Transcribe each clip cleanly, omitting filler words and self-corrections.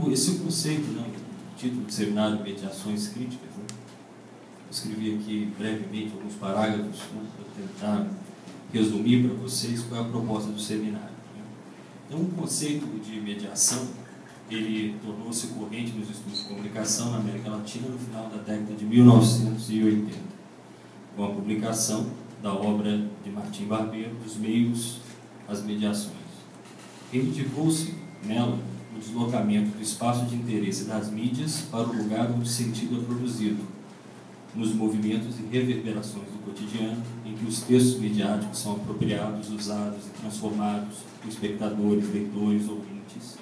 Esse conceito, né, o título do seminário, Mediações Críticas, né, eu escrevi aqui brevemente alguns parágrafos, né, para tentar resumir para vocês qual é a proposta do seminário. Né. Então, o conceito de mediação, ele tornou-se corrente nos estudos de comunicação na América Latina no final da década de 1980, com a publicação da obra de Martim Barbeiro, Dos Meios às Mediações. Reivindicou-se nela o deslocamento do espaço de interesse das mídias para o lugar onde o sentido é produzido, nos movimentos e reverberações do cotidiano, em que os textos midiáticos são apropriados, usados e transformados por espectadores, leitores, ouvintes,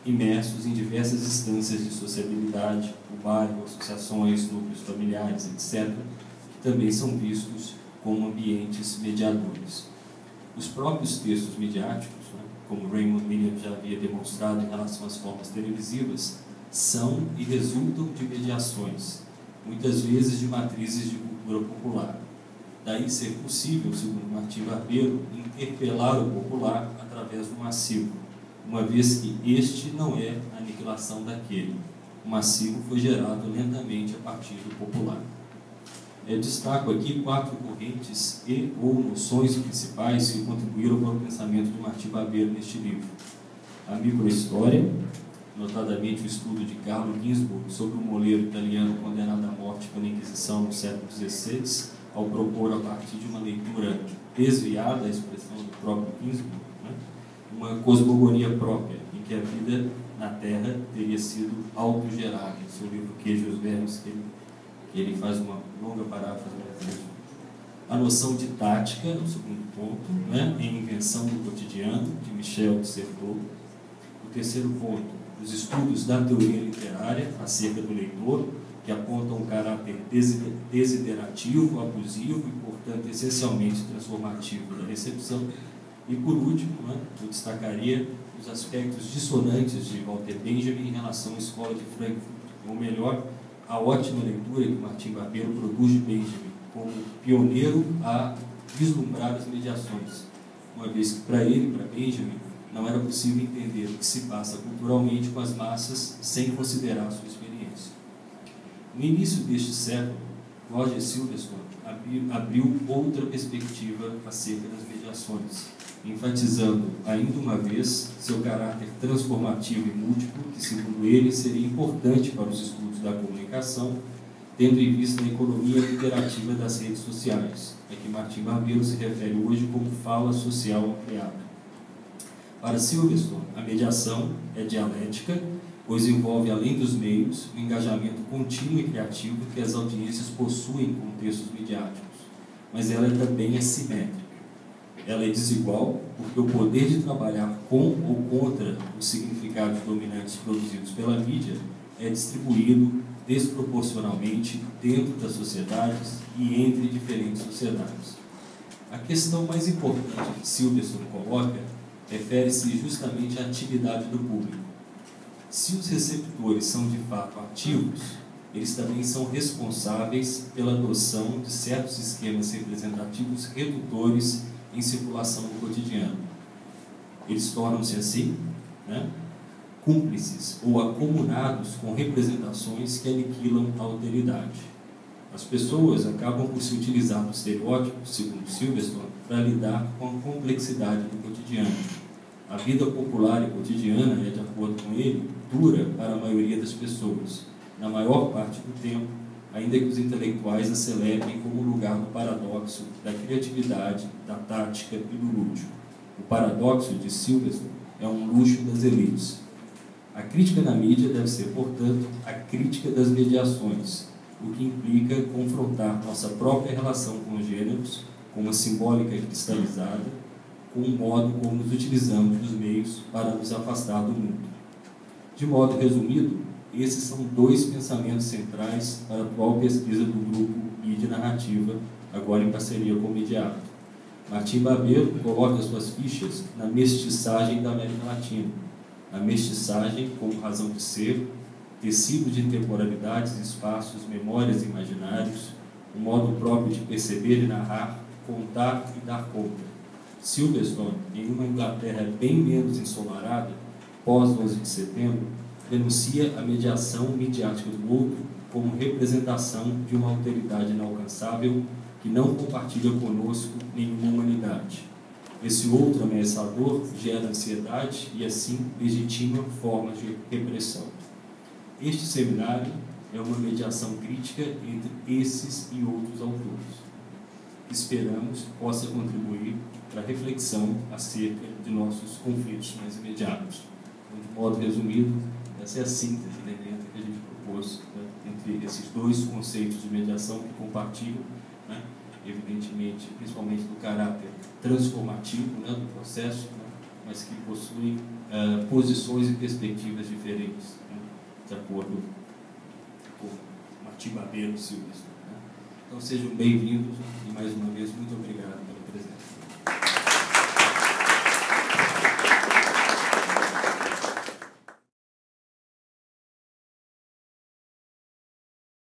imersos em diversas instâncias de sociabilidade, o bairro, associações, núcleos familiares, etc., que também são vistos como ambientes mediadores. Os próprios textos midiáticos, né, como Raymond Miller já havia demonstrado em relação às formas televisivas, são e resultam de mediações, muitas vezes de matrizes de cultura popular. Daí ser possível, segundo Martim Barbeiro, interpelar o popular através do massivo, uma vez que este não é a aniquilação daquele. O massivo foi gerado lentamente a partir do popular. Destaco aqui 4 correntes e ou noções principais que contribuíram para o pensamento de Martim Barbeiro neste livro. A microhistória, notadamente o estudo de Carlo Ginzburg sobre o moleiro italiano condenado à morte pela Inquisição no século XVI, ao propor, a partir de uma leitura desviada, a expressão do próprio Ginzburg, né, uma cosmogonia própria, em que a vida na Terra teria sido autogerada. Seu livro Queijo e os Vermes, que ele faz uma longa paráfrase. A noção de tática, no segundo ponto, né, em Invenção do Cotidiano, de Michel de Certeau. O terceiro ponto, os estudos da teoria literária acerca do leitor, que apontam um caráter desiderativo, abusivo e, portanto, essencialmente transformativo da recepção. E, por último, né, eu destacaria os aspectos dissonantes de Walter Benjamin em relação à escola de Frankfurt, ou melhor, a ótima leitura que Martim Barbeiro produz de Benjamin, como pioneiro a vislumbrar as mediações, uma vez que para ele, para Benjamin, não era possível entender o que se passa culturalmente com as massas sem considerar a sua experiência. No início deste século, Roger Silverstone abriu outra perspectiva acerca das mediações, enfatizando, ainda uma vez, seu caráter transformativo e múltiplo, que, segundo ele, seria importante para os estudos da comunicação, tendo em vista a economia interativa das redes sociais, a que Martim Barbeiro se refere hoje como fala social ampliada. Para Silverstone, a mediação é dialética, pois envolve, além dos meios, o engajamento contínuo e criativo que as audiências possuem com textos midiáticos, mas ela é também assimétrica. Ela é desigual porque o poder de trabalhar com ou contra os significados dominantes produzidos pela mídia é distribuído desproporcionalmente dentro das sociedades e entre diferentes sociedades. A questão mais importante que Silverstone coloca refere-se justamente à atividade do público. Se os receptores são de fato ativos, eles também são responsáveis pela adoção de certos esquemas representativos redutores em circulação no cotidiano. Eles tornam-se assim, né, cúmplices ou acomunados com representações que aniquilam a alteridade. As pessoas acabam por se utilizar do estereótipo, segundo Silverstone, para lidar com a complexidade do cotidiano. A vida popular e cotidiana é, de acordo com ele, dura para a maioria das pessoas, na maior parte do tempo, ainda que os intelectuais a celebrem como lugar do paradoxo, da criatividade, da tática e do lúdico. O paradoxo, de Silverstone, é um luxo das elites. A crítica na mídia deve ser, portanto, a crítica das mediações, o que implica confrontar nossa própria relação com os gêneros, com uma simbólica cristalizada, com o modo como nos utilizamos dos meios para nos afastar do mundo. De modo resumido, esses são 2 pensamentos centrais para a atual pesquisa do grupo Mídia Narrativa, agora em parceria com o Mediato. Martim Barbeiro coloca suas fichas na mestiçagem da América Latina. A mestiçagem como razão de ser, tecido de temporalidades, espaços, memórias e imaginários, um modo próprio de perceber e narrar, contar e dar conta. Silverstone, em uma Inglaterra bem menos ensolarada, pós 11 de setembro, denuncia a mediação midiática do outro como representação de uma alteridade inalcançável que não compartilha conosco nenhuma humanidade. Esse outro ameaçador gera ansiedade e, assim, legitima formas de repressão. Este seminário é uma mediação crítica entre esses e outros autores. Esperamos possa contribuir para a reflexão acerca de nossos conflitos mais imediatos. Então, de modo resumido, essa é a síntese da emenda que a gente propôs, né, entre esses dois conceitos de mediação que compartilham, né, evidentemente, principalmente do caráter transformativo, né, do processo, né, mas que possuem posições e perspectivas diferentes, né, de acordo com Martim Barbeiro Silva. Né. Então, sejam bem-vindos e, mais uma vez, muito obrigado.